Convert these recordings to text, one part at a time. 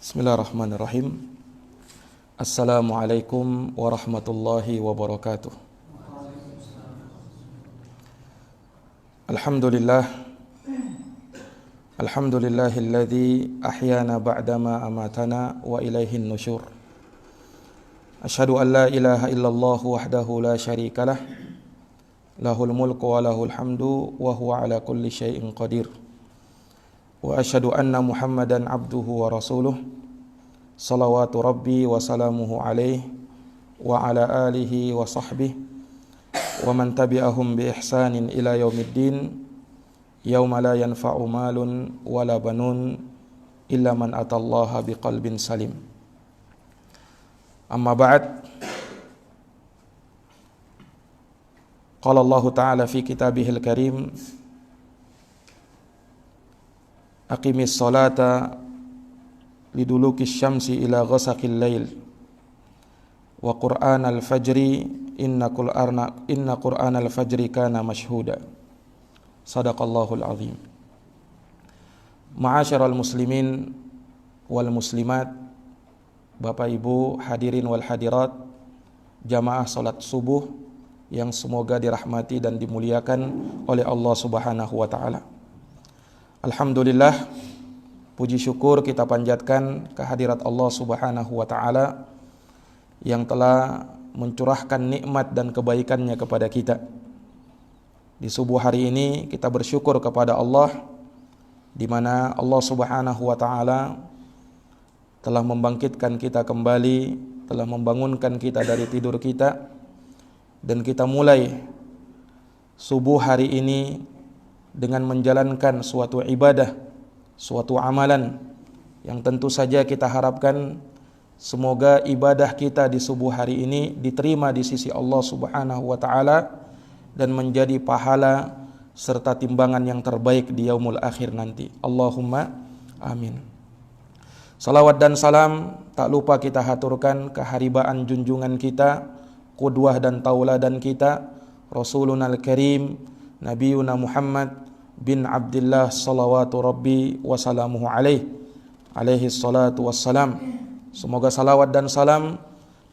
Bismillahirrahmanirrahim. Assalamualaikum warahmatullahi wabarakatuh. Alhamdulillahilladzi ahyana ba'dama amatana wa ilaihin nusyur. Asyhadu an la ilaha illallah wahdahu la syarikalah, lahul mulku wa lahul hamdu wa huwa ala kulli syai'in qadir. Wa asyhadu anna Muhammadan abduhu wa rasuluh, salawatu rabbi wa salamuhu alaihi wa ala alihi wa sahbihi wa man tabi'ahum bi ihsanin ila yaumiddin, yauma la yanfa'u malun wala banun illa man atallaha biqalbin salim. Amma ba'd. Qala Allah Ta'ala fi kitabihil karim, aqimis salata lidulukis syamsi ila ghasaqil lail wa qur'anal fajri inna qur'anal fajri kana mashhuda. Sadaqallahul azim. Ma'asyiral muslimin wal muslimat, Bapak Ibu hadirin wal hadirat, jamaah salat subuh yang semoga dirahmati dan dimuliakan oleh Allah Subhanahu wa taala. Alhamdulillah, puji syukur kita panjatkan kehadirat Allah Subhanahu wa taala yang telah mencurahkan nikmat dan kebaikannya kepada kita. Di subuh hari ini kita bersyukur kepada Allah, di mana Allah Subhanahu wa taala telah membangkitkan kita kembali, telah membangunkan kita dari tidur kita, dan kita mulai subuh hari ini dengan menjalankan suatu ibadah, suatu amalan yang tentu saja kita harapkan semoga ibadah kita di subuh hari ini diterima di sisi Allah Subhanahu wa taala dan menjadi pahala serta timbangan yang terbaik di yaumul akhir nanti. Allahumma amin. Salawat dan salam tak lupa kita haturkan keharibaan junjungan kita, qudwah dan tauladan kita, Rasulunal Karim, Nabiyuna Muhammad bin Abdullah salawatu rabbi wa salamuhu alaihi salatu wassalam. Semoga salawat dan salam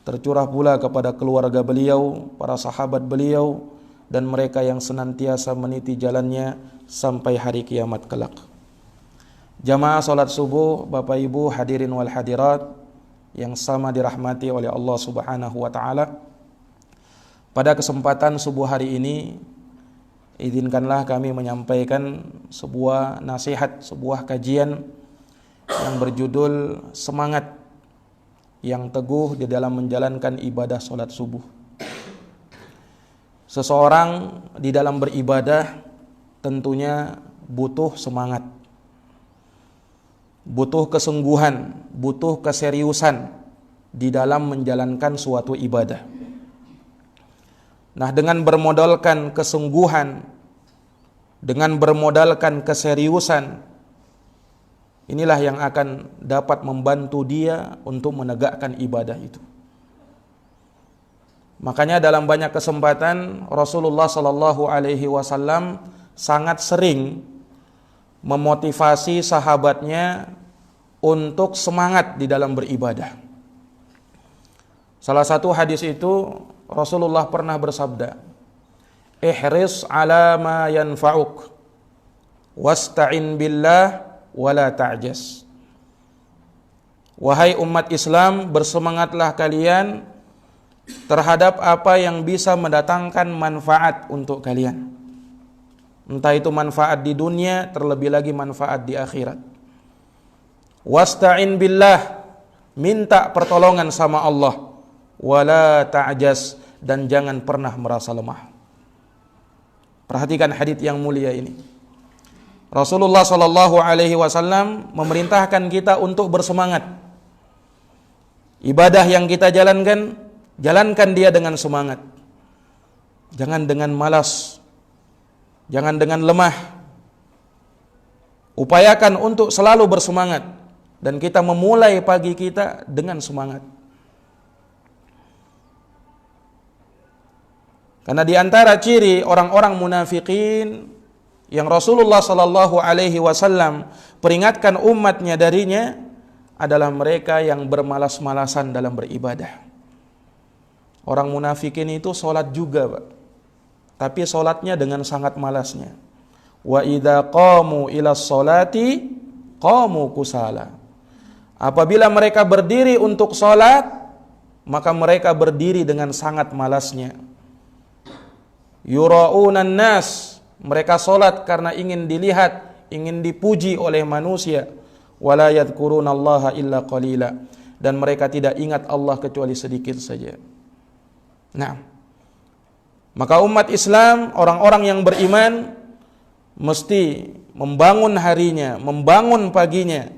tercurah pula kepada keluarga beliau, para sahabat beliau, dan mereka yang senantiasa meniti jalannya sampai hari kiamat kelak. Jamaah salat subuh, Bapak Ibu hadirin wal hadirat yang sama dirahmati oleh Allah Subhanahu wa taala. Pada kesempatan subuh hari ini, izinkanlah kami menyampaikan sebuah nasihat, sebuah kajian yang berjudul semangat yang teguh di dalam menjalankan ibadah salat subuh. Seseorang di dalam beribadah tentunya butuh semangat, butuh kesungguhan, butuh keseriusan di dalam menjalankan suatu ibadah. Nah, dengan bermodalkan kesungguhan, dengan bermodalkan keseriusan, inilah yang akan dapat membantu dia untuk menegakkan ibadah itu. Makanya dalam banyak kesempatan Rasulullah sallallahu alaihi wasallam sangat sering memotivasi sahabatnya untuk semangat di dalam beribadah. Salah satu hadis itu Rasulullah pernah bersabda, ihris ala ma yanfa'uk wasta'in billah wala ta'jas. Wahai umat Islam, bersemangatlah kalian terhadap apa yang bisa mendatangkan manfaat untuk kalian. Entah itu manfaat di dunia, terlebih lagi manfaat di akhirat. Wasta'in billah, minta pertolongan sama Allah. Wala ta'jas, dan jangan pernah merasa lemah. Perhatikan hadits yang mulia ini. Rasulullah sallallahu alaihi wasallam memerintahkan kita untuk bersemangat. Ibadah yang kita jalankan, jalankan dia dengan semangat. Jangan dengan malas, jangan dengan lemah. Upayakan untuk selalu bersemangat, dan kita memulai pagi kita dengan semangat. Karena di antara ciri orang-orang munafikin yang Rasulullah sallallahu alaihi wasallam peringatkan umatnya darinya adalah mereka yang bermalas-malasan dalam beribadah. Orang munafikin itu sholat juga, Pak. Tapi sholatnya dengan sangat malasnya. Wa idza qamu ila sholati qamu kusala. Apabila mereka berdiri untuk sholat, maka mereka berdiri dengan sangat malasnya. Yura'unan nas, mereka sholat karena ingin dilihat, ingin dipuji oleh manusia. Wala yadhkurunallaha illa qalila, dan mereka tidak ingat Allah kecuali sedikit saja. Nah, maka umat Islam, orang-orang yang beriman mesti membangun harinya, membangun paginya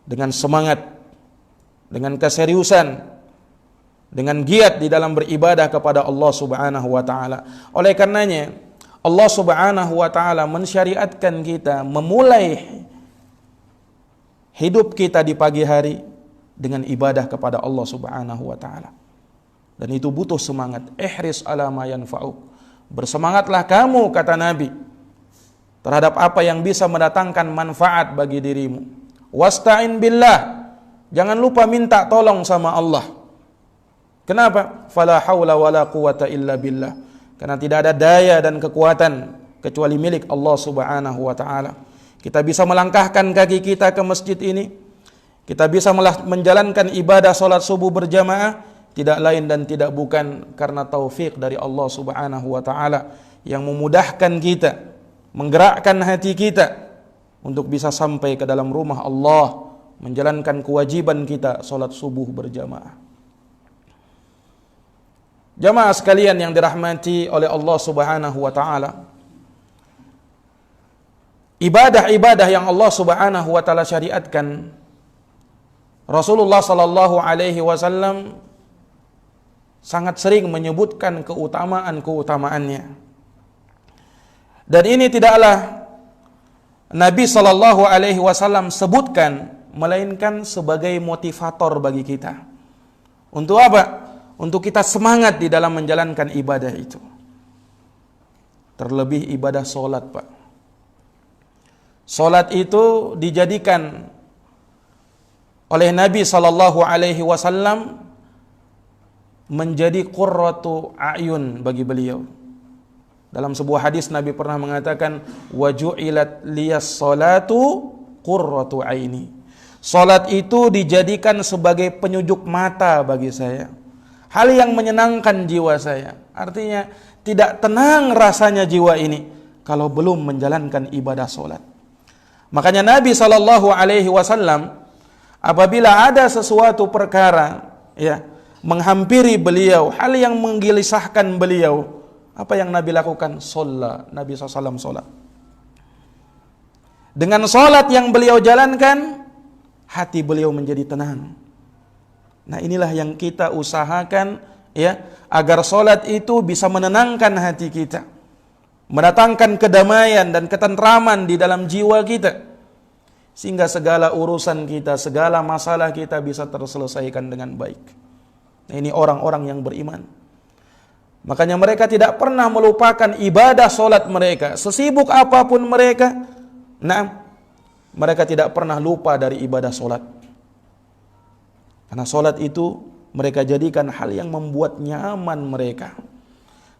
dengan semangat, dengan keseriusan, dengan giat di dalam beribadah kepada Allah Subhanahu wa taala. Oleh karenanya Allah Subhanahu wa taala mensyariatkan kita memulai hidup kita di pagi hari dengan ibadah kepada Allah Subhanahu wa taala. Dan itu butuh semangat. Ihris ala ma yanfa'uk. Bersemangatlah kamu, kata Nabi, terhadap apa yang bisa mendatangkan manfaat bagi dirimu. Wasta'in billah. Jangan lupa minta tolong sama Allah. Kenapa? Fala haula wala quwata illa billah. Karena tidak ada daya dan kekuatan kecuali milik Allah Subhanahu wa taala. Kita bisa melangkahkan kaki kita ke masjid ini. Kita bisa menjalankan ibadah salat subuh berjamaah, tidak lain dan tidak bukan karena taufik dari Allah Subhanahu wa taala yang memudahkan kita, menggerakkan hati kita untuk bisa sampai ke dalam rumah Allah, menjalankan kewajiban kita salat subuh berjamaah. Jamaah sekalian yang dirahmati oleh Allah Subhanahu wa taala, ibadah-ibadah yang Allah Subhanahu wa taala syariatkan, Rasulullah sallallahu alaihi wasallam sangat sering menyebutkan keutamaan-keutamaannya. Dan ini tidaklah Nabi sallallahu alaihi wasallam sebutkan melainkan sebagai motivator bagi kita. Untuk apa? Untuk kita semangat di dalam menjalankan ibadah itu. Terlebih ibadah solat, Pak. Solat itu dijadikan oleh Nabi sallallahu alaihi wasallam menjadi qurratu a'yun bagi beliau. Dalam sebuah hadis Nabi pernah mengatakan, wa ju'ilat liyas salatu qurratu aini. Salat itu dijadikan sebagai penyejuk mata bagi saya. Hal yang menyenangkan jiwa saya. Artinya tidak tenang rasanya jiwa ini kalau belum menjalankan ibadah salat. Makanya Nabi sallallahu alaihi wasallam apabila ada sesuatu perkara menghampiri beliau, hal yang menggelisahkan beliau, apa yang Nabi lakukan? Sholat. Nabi SAW sholat. Dengan sholat yang beliau jalankan, hati beliau menjadi tenang. Nah, inilah yang kita usahakan agar sholat itu bisa menenangkan hati kita, mendatangkan kedamaian dan ketentraman di dalam jiwa kita, sehingga segala urusan kita, segala masalah kita bisa terselesaikan dengan baik. Nah, ini orang-orang yang beriman. Makanya mereka tidak pernah melupakan ibadah solat mereka. Sesibuk apapun mereka, mereka tidak pernah lupa dari ibadah solat. Karena solat itu mereka jadikan hal yang membuat nyaman mereka.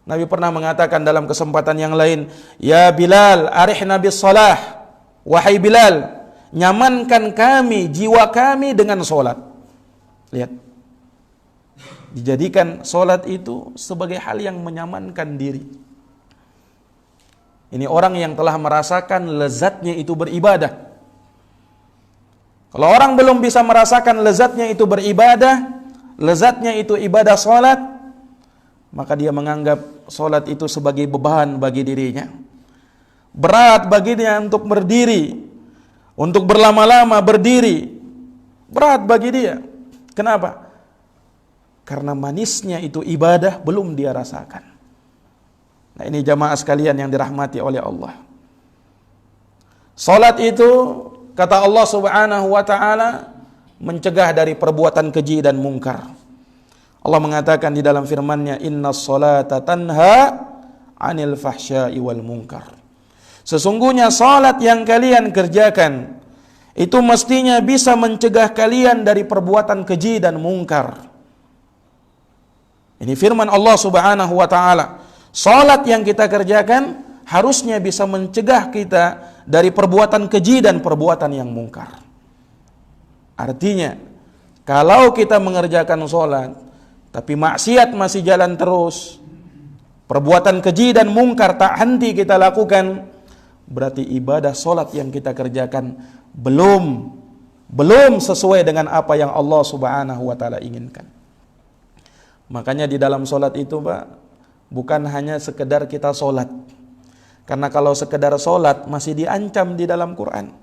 Nabi pernah mengatakan dalam kesempatan yang lain, ya Bilal, arihna bis salah. Wahai Bilal, nyamankan kami, jiwa kami dengan solat. Lihat, dijadikan solat itu sebagai hal yang menyamankan diri. Ini orang yang telah merasakan lezatnya itu beribadah. Kalau orang belum bisa merasakan lezatnya itu beribadah, lezatnya itu ibadah solat, maka dia menganggap solat itu sebagai beban bagi dirinya. Berat baginya untuk berdiri, untuk berlama-lama berdiri, berat bagi dia. Kenapa? Karena manisnya itu ibadah belum dia rasakan. Nah, ini jamaah sekalian yang dirahmati oleh Allah. Salat itu, kata Allah Subhanahu wa taala, mencegah dari perbuatan keji dan mungkar. Allah mengatakan di dalam firman-Nya, innas salata tanha 'anil fahsya'i wal munkar. Sesungguhnya salat yang kalian kerjakan itu mestinya bisa mencegah kalian dari perbuatan keji dan mungkar. Ini firman Allah Subhanahu wa taala. Salat yang kita kerjakan harusnya bisa mencegah kita dari perbuatan keji dan perbuatan yang mungkar. Artinya, kalau kita mengerjakan salat tapi maksiat masih jalan terus, perbuatan keji dan mungkar tak henti kita lakukan, berarti ibadah salat yang kita kerjakan belum sesuai dengan apa yang Allah Subhanahu wa taala inginkan. Makanya di dalam salat itu, Pak, bukan hanya sekedar kita salat. Karena kalau sekedar salat masih diancam di dalam Quran.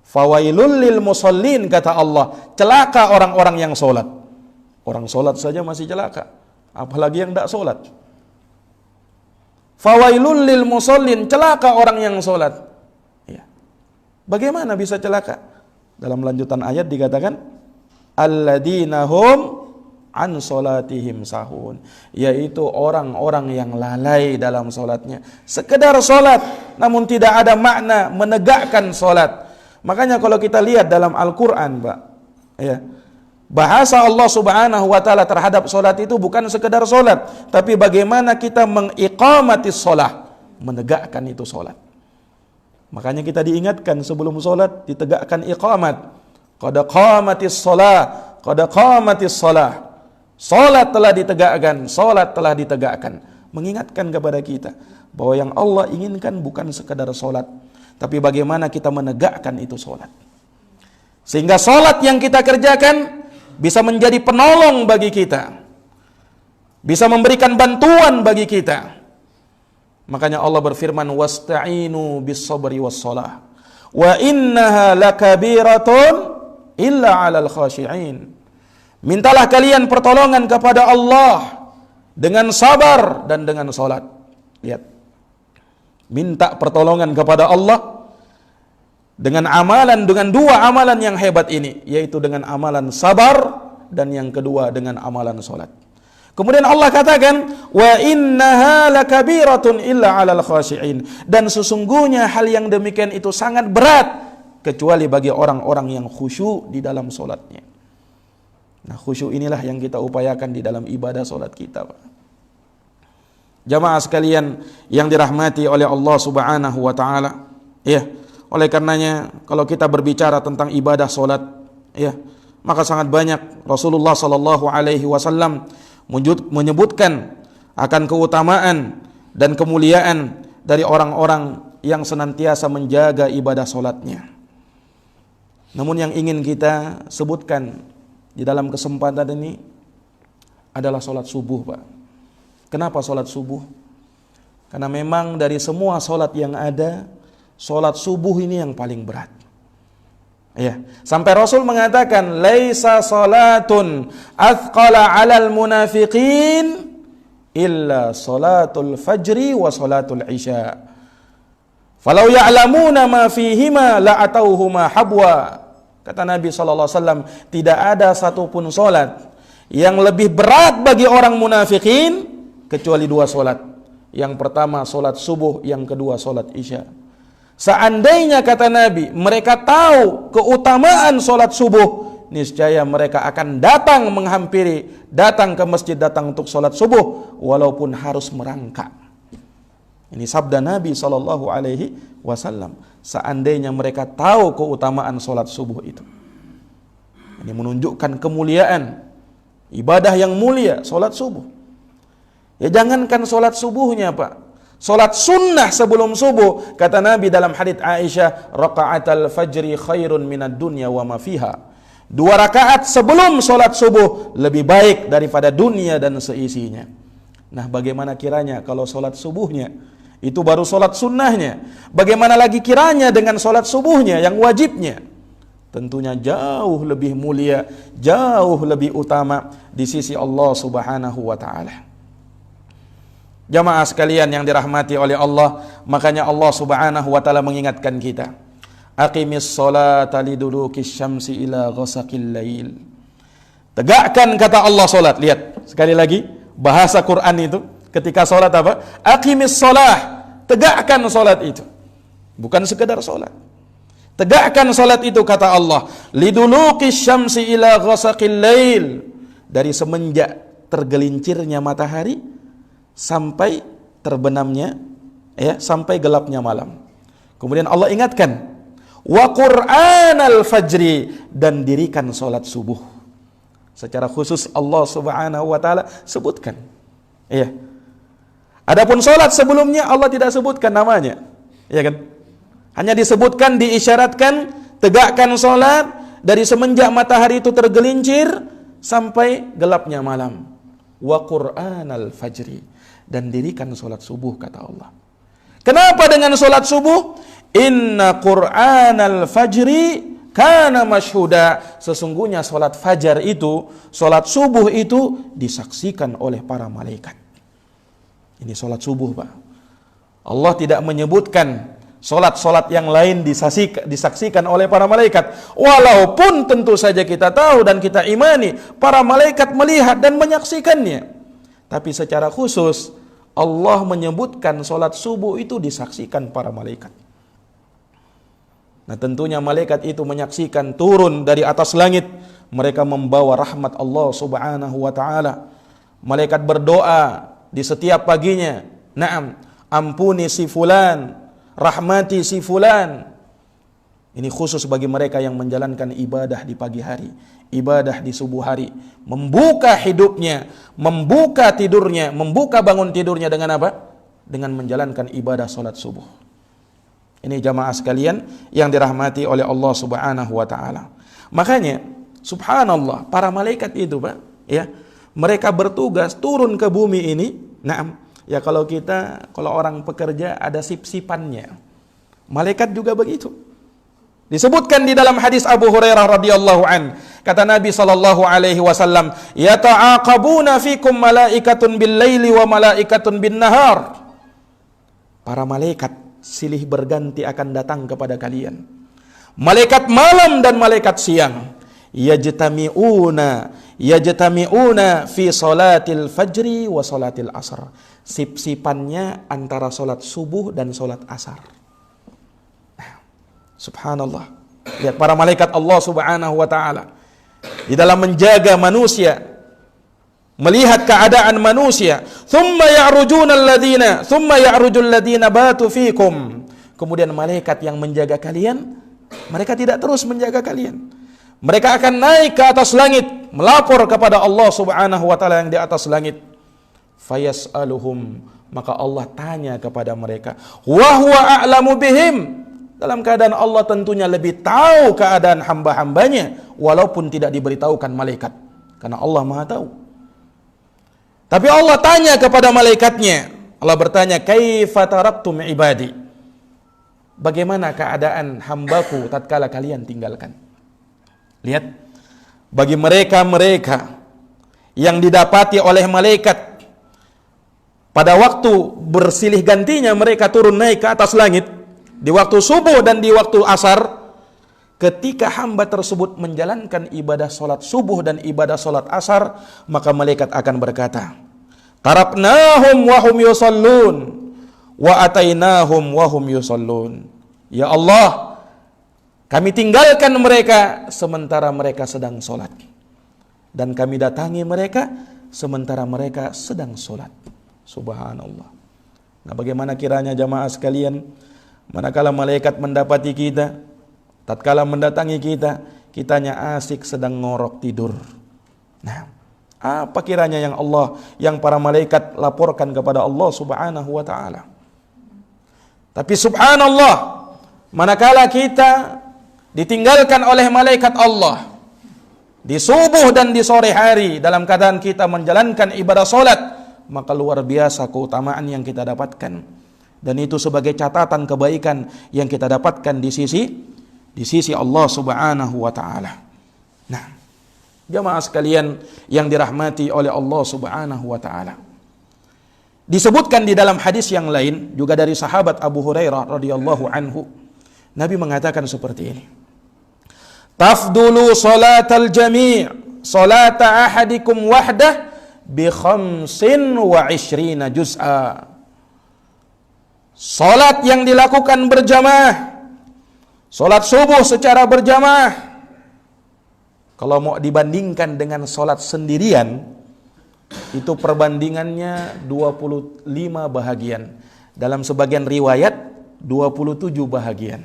Fawailul lil musallin, kata Allah, celaka orang-orang yang salat. Orang salat saja masih celaka, apalagi yang tidak salat. Fawailul lil musallin, celaka orang yang salat. Ya. Bagaimana bisa celaka? Dalam lanjutan ayat dikatakan alladzina hum an salatihim sahun, yaitu orang-orang yang lalai dalam salatnya. Sekedar salat namun tidak ada makna menegakkan salat. Makanya kalau kita lihat dalam Al-Qur'an, Pak, ya, bahasa Allah Subhanahu wa taala terhadap salat itu bukan sekedar salat, tapi bagaimana kita mengiqamatis shalah, menegakkan itu salat. Makanya kita diingatkan sebelum salat ditegakkan iqamat. Qad qamatis shalah, qad qamatis shalah. Salat telah ditegakkan, salat telah ditegakkan. Mengingatkan kepada kita bahwa yang Allah inginkan bukan sekadar salat, tapi bagaimana kita menegakkan itu salat. Sehingga salat yang kita kerjakan bisa menjadi penolong bagi kita, bisa memberikan bantuan bagi kita. Makanya Allah berfirman, wasta'inu bis sabri was salah wa innaha lakabiratun illa 'alal khashi'in. Mintalah kalian pertolongan kepada Allah dengan sabar dan dengan salat. Lihat. Minta pertolongan kepada Allah dengan amalan, dengan dua amalan yang hebat ini, yaitu dengan amalan sabar dan yang kedua dengan amalan salat. Kemudian Allah katakan, wa innaha lakabiratun illa 'alal khashi'in, dan sesungguhnya hal yang demikian itu sangat berat kecuali bagi orang-orang yang khusyuk di dalam salatnya. Nah, khusyuk inilah yang kita upayakan di dalam ibadah salat kita, Pak. Jamaah sekalian yang dirahmati oleh Allah Subhanahu wa taala, ya. Oleh karenanya kalau kita berbicara tentang ibadah salat, ya, maka sangat banyak Rasulullah sallallahu alaihi wasallam menyebutkan akan keutamaan dan kemuliaan dari orang-orang yang senantiasa menjaga ibadah salatnya. Namun yang ingin kita sebutkan di dalam kesempatan ini adalah salat subuh, Pak. Kenapa salat subuh? Karena memang dari semua salat yang ada, salat subuh ini yang paling berat. Ya, sampai Rasul mengatakan, laisa salatun athqala 'alal munafiqin illa salatul fajri wa salatul isya. Falau ya'lamuna ma fihima la atauhuma habwa. Kata Nabi SAW, tidak ada satupun solat yang lebih berat bagi orang munafikin kecuali dua solat. Yang pertama solat subuh, yang kedua solat isya. Seandainya, kata Nabi, mereka tahu keutamaan solat subuh, niscaya mereka akan datang menghampiri, datang ke masjid, datang untuk solat subuh, walaupun harus merangkak. Ini sabda Nabi SAW. Seandainya mereka tahu keutamaan solat subuh itu. Ini menunjukkan kemuliaan ibadah yang mulia, solat subuh. Ya, jangankan solat subuhnya, Pak, solat sunnah sebelum subuh, kata Nabi dalam hadits Aisyah, raka'atal fajri khairun minad dunya wa ma fiha. 2 rakaat sebelum solat subuh lebih baik daripada dunia dan seisinya. Nah, bagaimana kiranya kalau solat subuhnya itu baru solat sunnahnya, bagaimana lagi kiranya dengan solat subuhnya yang wajibnya? Tentunya jauh lebih mulia, jauh lebih utama di sisi Allah Subhanahu wa taala. Jamaah sekalian yang dirahmati oleh Allah, makanya Allah Subhanahu wa taala mengingatkan kita, aqimis sholata lidulukis syamsi ila ghasaqil lail. Tegakkan, kata Allah, salat. Lihat sekali lagi bahasa Quran itu ketika salat apa? Aqimis shalah, tegakkan salat itu. Bukan sekedar salat. Tegakkan salat itu kata Allah, liduluqis syamsi ila ghasaqil lail, dari semenjak tergelincirnya matahari sampai terbenamnya sampai gelapnya malam. Kemudian Allah ingatkan, wa qur'anal fajri, dan dirikan salat subuh. Secara khusus Allah Subhanahu wa taala sebutkan. Adapun salat sebelumnya Allah tidak sebutkan namanya. Ya kan? Hanya disebutkan, diisyaratkan, tegakkan salat dari semenjak matahari itu tergelincir sampai gelapnya malam. Wa qur'anal fajri, dan dirikan salat subuh kata Allah. Kenapa dengan salat subuh? Inna qur'anal fajri kana masyhuda, sesungguhnya salat fajar itu, salat subuh itu disaksikan oleh para malaikat. Ini salat subuh, Pak. Allah tidak menyebutkan salat-salat yang lain disaksikan oleh para malaikat, walaupun tentu saja kita tahu dan kita imani para malaikat melihat dan menyaksikannya. Tapi secara khusus Allah menyebutkan salat subuh itu disaksikan para malaikat. Nah, tentunya malaikat itu menyaksikan turun dari atas langit, mereka membawa rahmat Allah Subhanahu wa taala. Malaikat berdoa di setiap paginya, "Na'am, ampuni si fulan, rahmati si fulan." Ini khusus bagi mereka yang menjalankan ibadah di pagi hari, ibadah di subuh hari, membuka hidupnya, membuka tidurnya, membuka bangun tidurnya dengan apa? Dengan menjalankan ibadah salat subuh. Ini jamaah sekalian yang dirahmati oleh Allah Subhanahu wa taala. Makanya subhanallah, para malaikat itu, Pak, mereka bertugas turun ke bumi ini. Nah, kalau orang pekerja ada sip-sipannya. Malaikat juga begitu. Disebutkan di dalam hadis Abu Hurairah radhiyallahu an, kata Nabi sallallahu alaihi wasallam, "Yata'aqabuna fikum malaikatun bil-laili wa malaikatun bin-nahar." Para malaikat silih berganti akan datang kepada kalian. Malaikat malam dan malaikat siang. Yajtami'una fi salatil fajri wa salatil asr. Sip-sipannya antara salat subuh dan salat asar. Subhanallah. Lihat para malaikat Allah Subhanahu wa taala di dalam menjaga manusia, melihat keadaan manusia. Thumma ya'rujul ladzina batu fikum. Kemudian malaikat yang menjaga kalian, mereka tidak terus menjaga kalian. Mereka akan naik ke atas langit, melapor kepada Allah Subhanahu wa taala yang di atas langit. Fayas'aluhum, maka Allah tanya kepada mereka. Wa huwa a'lamu bihim, dalam keadaan Allah tentunya lebih tahu keadaan hamba-hambanya, walaupun tidak diberitahukan malaikat, karena Allah Maha tahu. Tapi Allah tanya kepada malaikatnya. Allah bertanya, "Kaifa taraktum ibadi?" Bagaimana keadaan hambaku tatkala kalian tinggalkan? Lihat, bagi mereka yang didapati oleh malaikat pada waktu bersilih gantinya mereka turun naik ke atas langit, di waktu subuh dan di waktu asar, ketika hamba tersebut menjalankan ibadah salat subuh dan ibadah salat asar, maka malaikat akan berkata, "Taraknahum wa hum yusallun wa atainahum wa hum yusallun." Ya Allah, kami tinggalkan mereka sementara mereka sedang salat, dan kami datangi mereka sementara mereka sedang salat. Subhanallah. Nah, bagaimana kiranya jamaah sekalian, manakala malaikat mendapati kita, tatkala mendatangi kita, kitanya asik sedang ngorok tidur. Nah, apa kiranya yang para malaikat laporkan kepada Allah Subhanahu wa taala? Tapi subhanallah, manakala kita ditinggalkan oleh malaikat Allah di subuh dan di sore hari dalam keadaan kita menjalankan ibadah salat, maka luar biasa keutamaan yang kita dapatkan. Dan itu sebagai catatan kebaikan yang kita dapatkan di sisi Allah Subhanahu wa taala. Nah, jamaah sekalian yang dirahmati oleh Allah Subhanahu wa taala, disebutkan di dalam hadis yang lain juga dari sahabat Abu Hurairah radhiyallahu anhu, Nabi mengatakan seperti ini, "Tafdulu salatal jami' salata ahadikum wahdah bi 25 juz'a." Salat yang dilakukan berjamaah, Salat subuh secara berjamaah, kalau mau dibandingkan dengan salat sendirian, itu perbandingannya 25 bahagian. Dalam sebagian riwayat 27 bahagian.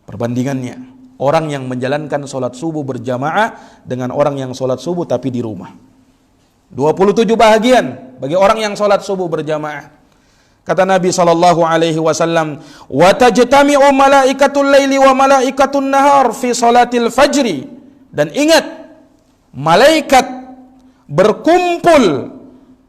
Perbandingannya, orang yang menjalankan salat subuh berjamaah dengan orang yang salat subuh tapi di rumah. 27 bahagian bagi orang yang salat subuh berjamaah. Kata Nabi SAW, wa tajtami'u malaikatul laili wa malaikatun nahar fi salatil fajri. Dan ingat, malaikat berkumpul,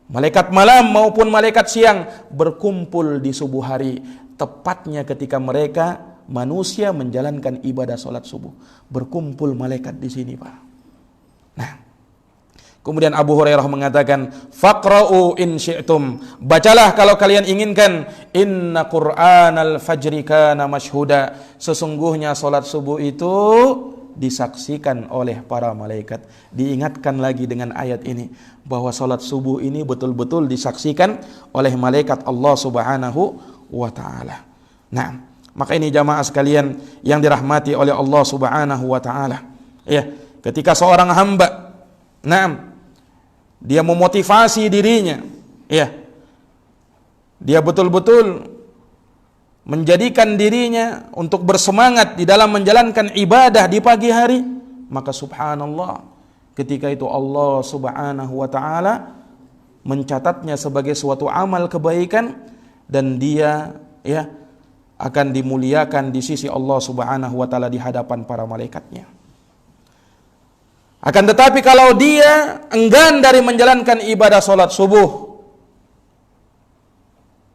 malaikat malam maupun malaikat siang berkumpul di subuh hari, tepatnya ketika mereka manusia menjalankan ibadah salat subuh. Berkumpul malaikat di sini, Pak. Nah, kemudian Abu Hurairah mengatakan, faqra'u in syi'tum. Bacalah kalau kalian inginkan. Inna Qur'anal fajri kana mashhuda. Sesungguhnya salat subuh itu disaksikan oleh para malaikat. Diingatkan lagi dengan ayat ini bahwa salat subuh ini betul-betul disaksikan oleh malaikat Allah Subhanahu wa taala. Nah, maka ini jamaah sekalian yang dirahmati oleh Allah Subhanahu wa taala. Ya, ketika seorang hamba dia memotivasi dirinya, ya, dia betul-betul menjadikan dirinya untuk bersemangat di dalam menjalankan ibadah di pagi hari, maka subhanallah, ketika itu Allah Subhanahu wa taala mencatatnya sebagai suatu amal kebaikan dan dia akan dimuliakan di sisi Allah Subhanahu wa taala di hadapan para malaikatnya. Akan tetapi kalau dia enggan dari menjalankan ibadah salat subuh,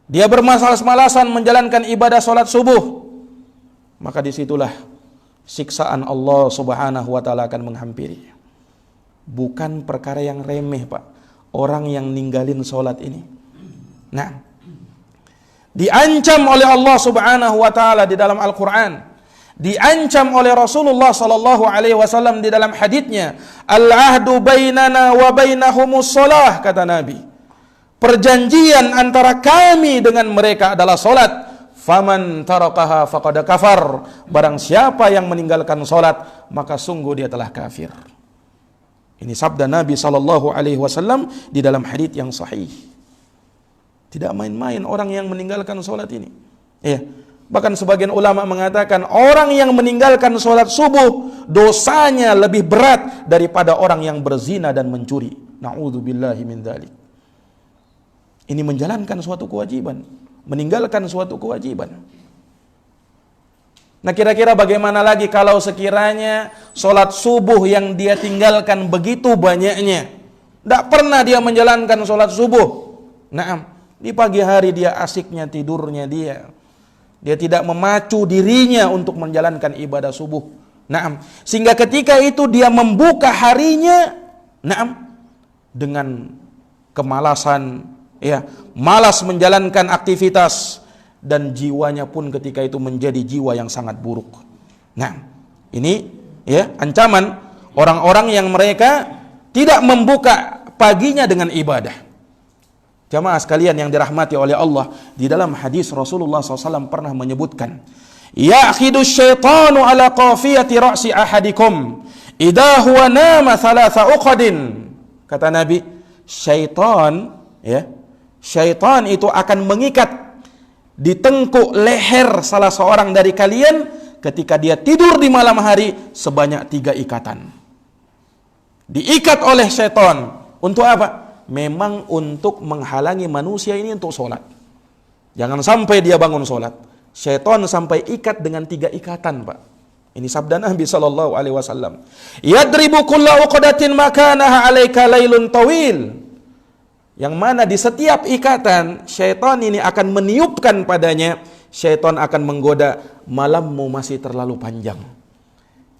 dia bermalas-malasan menjalankan ibadah salat subuh, maka disitulah siksaan Allah Subhanahu wa taala akan menghampiri. Bukan perkara yang remeh, Pak, orang yang ninggalin salat ini. Nah, diancam oleh Allah Subhanahu wa taala di dalam Al-Qur'an, diancam oleh Rasulullah sallallahu alaihi wasallam di dalam haditsnya, al-ahdu bainana wa bainahumus shalah, kata Nabi. Perjanjian antara kami dengan mereka adalah salat. Faman tarakaha faqad kafar. Barang siapa yang meninggalkan salat, maka sungguh dia telah kafir. Ini sabda Nabi sallallahu alaihi wasallam di dalam hadits yang sahih. Tidak main-main orang yang meninggalkan salat ini. Ya. Bahkan sebagian ulama mengatakan orang yang meninggalkan sholat subuh dosanya lebih berat daripada orang yang berzina dan mencuri. Na'udzubillahi min dzalik. Ini menjalankan suatu kewajiban, meninggalkan suatu kewajiban. Nah, kira-kira bagaimana lagi kalau sekiranya sholat subuh yang dia tinggalkan begitu banyaknya, tidak pernah dia menjalankan sholat subuh. Nah, di pagi hari dia asiknya tidurnya dia tidak memacu dirinya untuk menjalankan ibadah subuh. Naam. Sehingga ketika itu dia membuka harinya, dengan kemalasan, malas menjalankan aktivitas, dan jiwanya pun ketika itu menjadi jiwa yang sangat buruk. Nah, ini ancaman orang-orang yang mereka tidak membuka paginya dengan ibadah. Jamaah sekalian yang dirahmati oleh Allah, di dalam hadis Rasulullah SAW pernah menyebutkan, ya'khidu syaitanu ala qafiyati ra'si ahadikum idha huwa nama thalatha uqadin. Kata Nabi, syaitan itu akan mengikat di tengkuk leher salah seorang dari kalian ketika dia tidur di malam hari sebanyak 3 ikatan. Diikat oleh syaitan untuk apa? Memang untuk menghalangi manusia ini untuk sholat. Jangan sampai dia bangun sholat. Syaitan sampai ikat dengan 3 ikatan, Pak. Ini sabda Nabi sallallahu alaihi wasallam. Yadribu kulla uqdatin makanaha 'alaika lailun tawil. Yang mana di setiap ikatan syaitan ini akan meniupkan padanya, syaitan akan menggoda, malammu masih terlalu panjang.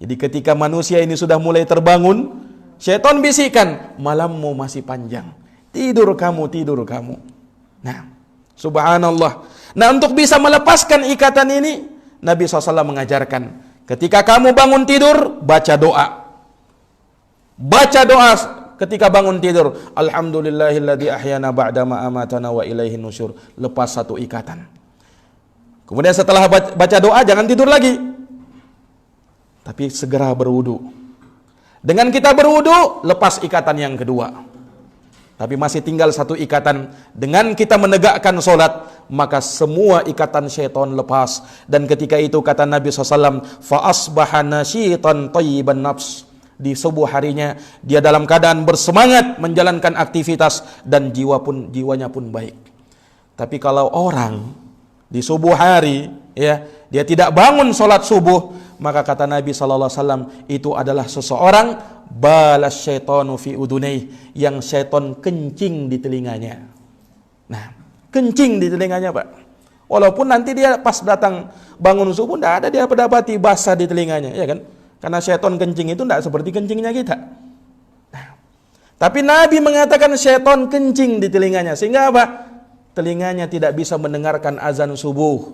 Jadi ketika manusia ini sudah mulai terbangun, syaitan bisikan, malammu masih panjang. Tidur kamu. Nah, subhanallah. Nah, untuk bisa melepaskan ikatan ini, Nabi SAW mengajarkan, ketika kamu bangun tidur, baca doa. Baca doa ketika bangun tidur. Alhamdulillahilladzi ahyana ba'dama amatana wa ilaihin nusyur. Lepas 1 ikatan. Kemudian setelah baca doa jangan tidur lagi, tapi segera berwudu. Dengan kita berwudu, lepas ikatan yang kedua. Tapi masih tinggal satu ikatan. Dengan kita menegakkan solat, maka semua ikatan syaitan lepas. Dan ketika itu kata Nabi SAW, fa asbaha nasyitan thayyiban nafs. Di subuh harinya dia dalam keadaan bersemangat menjalankan aktivitas dan jiwanya pun baik. Tapi kalau orang di subuh hari, ya, dia tidak bangun sholat subuh, maka kata Nabi SAW, itu adalah seseorang balas syaitanu fi udunai, yang syaitan kencing di telinganya. Nah, kencing di telinganya, Pak. Walaupun nanti dia pas datang bangun subuh, tidak ada dia dapati basah di telinganya, ya kan? Karena syaitan kencing itu tidak seperti kencingnya kita. Nah, tapi Nabi mengatakan syaitan kencing di telinganya, sehingga apa? Telinganya tidak bisa mendengarkan azan subuh,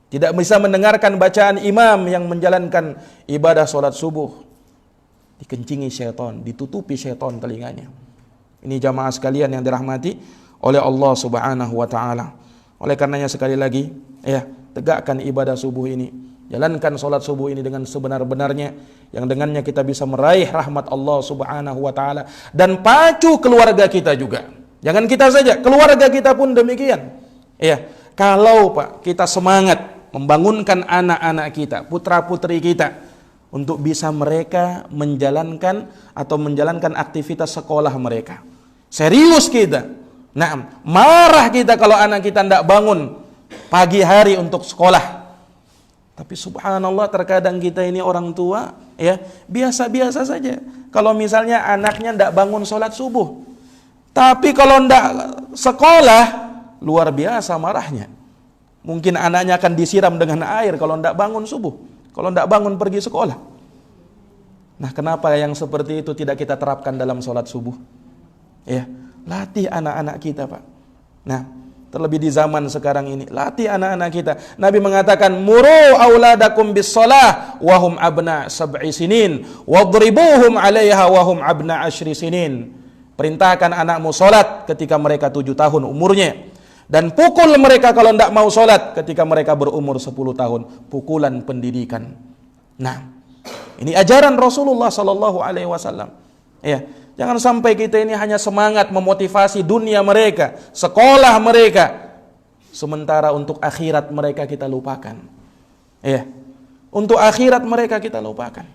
tidak bisa mendengarkan bacaan imam yang menjalankan ibadah sholat subuh. Dikencingi syaitan, ditutupi syaitan telinganya. Ini jamaah sekalian yang dirahmati oleh Allah Subhanahu wa ta'ala. Oleh karenanya sekali lagi, ya, tegakkan ibadah subuh ini, jalankan sholat subuh ini dengan sebenar-benarnya, yang dengannya kita bisa meraih rahmat Allah Subhanahu wa ta'ala, dan pacu keluarga kita juga. Jangan kita saja, keluarga kita pun demikian. Ya, kalau Pak kita semangat membangunkan anak-anak kita, putra-putri kita, untuk bisa mereka menjalankan aktivitas sekolah mereka. Serius kita. Nah, marah kita kalau anak kita tidak bangun pagi hari untuk sekolah. Tapi subhanallah, terkadang kita ini orang tua, ya, biasa-biasa saja. Kalau misalnya anaknya tidak bangun sholat subuh, tapi kalau tidak sekolah, luar biasa marahnya. Mungkin anaknya akan disiram dengan air kalau tidak bangun subuh, kalau tidak bangun pergi sekolah. Nah, kenapa yang seperti itu tidak kita terapkan dalam sholat subuh? Ya, latih anak-anak kita, Pak. Nah, terlebih di zaman sekarang ini, latih anak-anak kita. Nabi mengatakan, muru auladakum bis shalah wa hum abna sab'i sinin, wadribuhum 'alaiha wa hum abna 10 sinin. Perintahkan anakmu sholat ketika mereka 7 tahun umurnya, dan pukul mereka kalau tidak mau sholat ketika mereka berumur 10 tahun. Pukulan pendidikan. Nah, ini ajaran Rasulullah SAW. Ya, jangan sampai kita ini hanya semangat memotivasi dunia mereka, sekolah mereka, sementara untuk akhirat mereka kita lupakan. Ya, untuk akhirat mereka kita lupakan.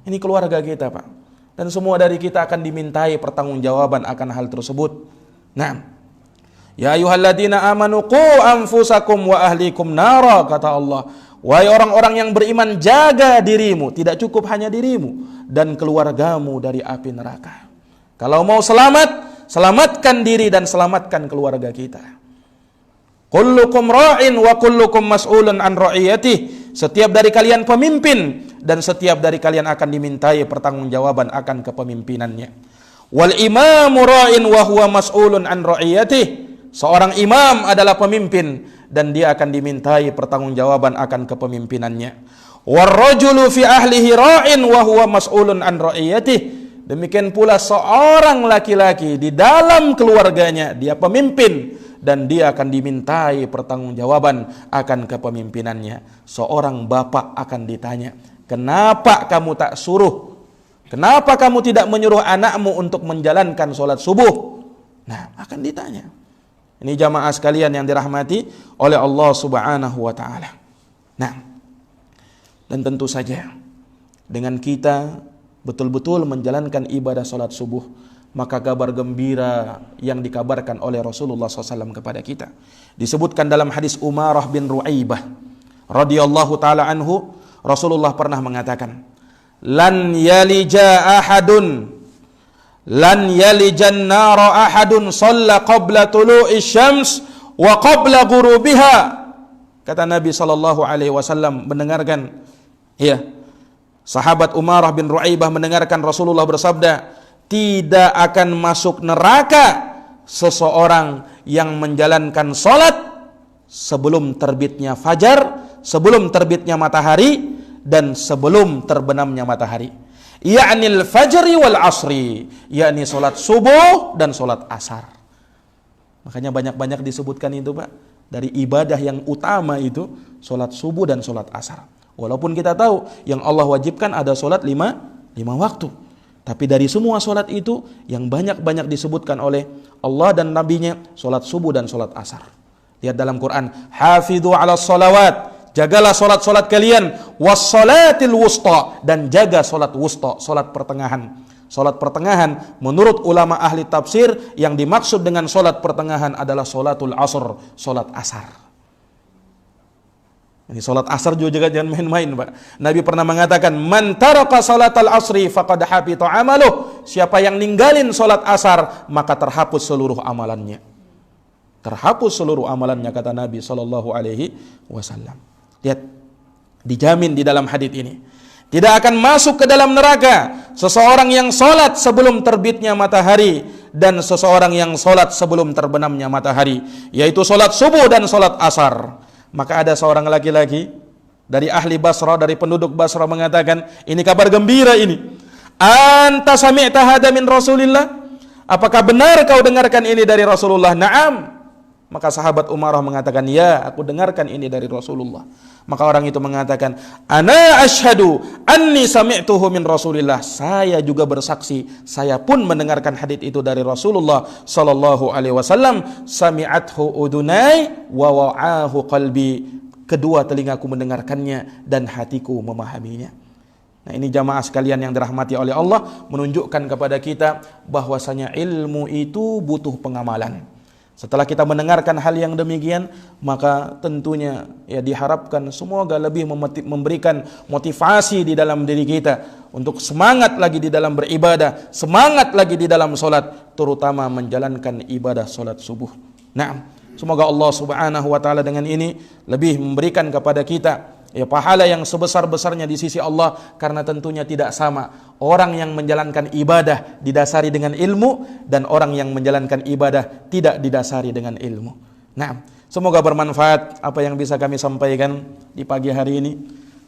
Ini keluarga kita, Pak. Dan semua dari kita akan dimintai pertanggungjawaban akan hal tersebut. Nah, ya ayyuhalladzina amanu qu anfusakum wa ahlikum nara, kata Allah. Wahai orang-orang yang beriman, jaga dirimu, tidak cukup hanya dirimu, dan keluargamu dari api neraka. Kalau mau selamat, selamatkan diri dan selamatkan keluarga kita. Kullukum ra'in wa kullukum mas'ulun an ra'iyatih. Setiap dari kalian pemimpin, dan setiap dari kalian akan dimintai pertanggungjawaban akan kepemimpinannya. Wal imamu ra'in wa huwa mas'ulun an ra'iyatih. Seorang imam adalah pemimpin dan dia akan dimintai pertanggungjawaban akan kepemimpinannya. War rajulu fi ahlihi ra'in wa huwa mas'ulun an ra'iyatih. Demikian pula seorang laki-laki di dalam keluarganya, dia pemimpin dan dia akan dimintai pertanggungjawaban akan kepemimpinannya. Seorang bapak akan ditanya, kenapa kamu tak suruh? Kenapa kamu tidak menyuruh anakmu untuk menjalankan sholat subuh? Nah, akan ditanya. Ini jamaah sekalian yang dirahmati oleh Allah Subhanahu wa ta'ala. Nah, dan tentu saja dengan kita betul-betul menjalankan ibadah sholat subuh, maka kabar gembira yang dikabarkan oleh Rasulullah SAW kepada kita disebutkan dalam hadis Umarah bin Ru'aibah radhiyallahu ta'ala anhu. Rasulullah pernah mengatakan, lan yalijan nara ahadun shalla qabla tulu'i syams wa qabla ghurubiha. Kata Nabi SAW mendengarkan, ya, sahabat Umarah bin Ru'aibah mendengarkan Rasulullah bersabda, tidak akan masuk neraka seseorang yang menjalankan salat sebelum terbitnya fajar, sebelum terbitnya matahari, dan sebelum terbenamnya matahari. Ya'nil fajri wal asri, yakni salat subuh dan salat asar. Makanya banyak-banyak disebutkan itu, Pak. dari ibadah yang utama itu solat subuh dan solat asar. Walaupun kita tahu yang Allah wajibkan ada solat lima waktu. Tapi dari semua solat itu yang banyak-banyak disebutkan oleh Allah dan Nabi-Nya solat subuh dan solat asar. Lihat dalam Quran, hafidhu ala salawat, jagalah solat-solat kalian, wassalatil wusta, dan jaga solat wusta, solat pertengahan. Solat pertengahan menurut ulama ahli tafsir yang dimaksud dengan solat pertengahan adalah solatul asr, solat asar. Ini solat asar juga jangan main-main, Pak. Nabi pernah mengatakan, man taraka salatal asri faqad habita amaluh. Siapa yang ninggalin solat asar maka terhapus seluruh amalannya. Terhapus seluruh amalannya, kata Nabi sallallahu alaihi wasallam. Lihat, dijamin di dalam hadits ini, tidak akan masuk ke dalam neraka seseorang yang sholat sebelum terbitnya matahari dan seseorang yang sholat sebelum terbenamnya matahari, yaitu sholat subuh dan sholat asar. Maka ada seorang laki-laki dari ahli Basra, dari penduduk Basra mengatakan, ini kabar gembira ini. Anta sami'ta hada min Rasulillah? Apakah benar kau dengarkan ini dari Rasulullah? Naam. Maka sahabat Umarah mengatakan, ya, aku dengarkan ini dari Rasulullah. Maka orang itu mengatakan, ana asyhadu anni sami'tuhu min Rasulillah. Saya juga bersaksi, saya pun mendengarkan hadits itu dari Rasulullah sallallahu alaihi wasallam. Sami'athu udunai wa wa'ahu qalbi. Kedua telingaku mendengarkannya dan hatiku memahaminya. Nah, ini jamaah sekalian yang dirahmati oleh Allah, menunjukkan kepada kita bahwasanya ilmu itu butuh pengamalan. Setelah kita mendengarkan hal yang demikian, maka tentunya ya diharapkan semoga lebih memberikan motivasi di dalam diri kita untuk semangat lagi di dalam beribadah, semangat lagi di dalam solat, terutama menjalankan ibadah solat subuh. Nah, semoga Allah Subhanahu wa taala dengan ini lebih memberikan kepada kita ya pahala yang sebesar-besarnya di sisi Allah, karena tentunya tidak sama orang yang menjalankan ibadah didasari dengan ilmu dan orang yang menjalankan ibadah tidak didasari dengan ilmu. Nah, semoga bermanfaat apa yang bisa kami sampaikan di pagi hari ini.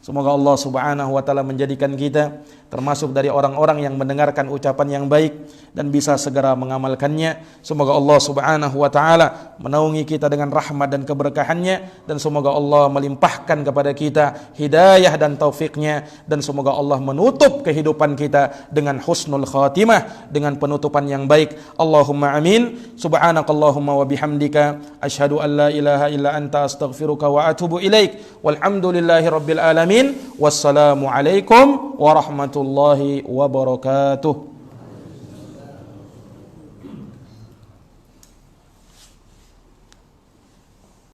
Semoga Allah Subhanahu wa taala menjadikan kita termasuk dari orang-orang yang mendengarkan ucapan yang baik dan bisa segera mengamalkannya. Semoga Allah Subhanahu wa taala menaungi kita dengan rahmat dan keberkahannya, dan semoga Allah melimpahkan kepada kita hidayah dan taufiknya, dan semoga Allah menutup kehidupan kita dengan husnul khatimah, dengan penutupan yang baik. Allahumma amin. Subhanakallahumma wa bihamdika asyhadu an la ilaha illa anta astaghfiruka wa atubu ilaik. Walhamdulillahi rabbil alamin. Wassalamu alaikum warahmatullahi wabarakatuh.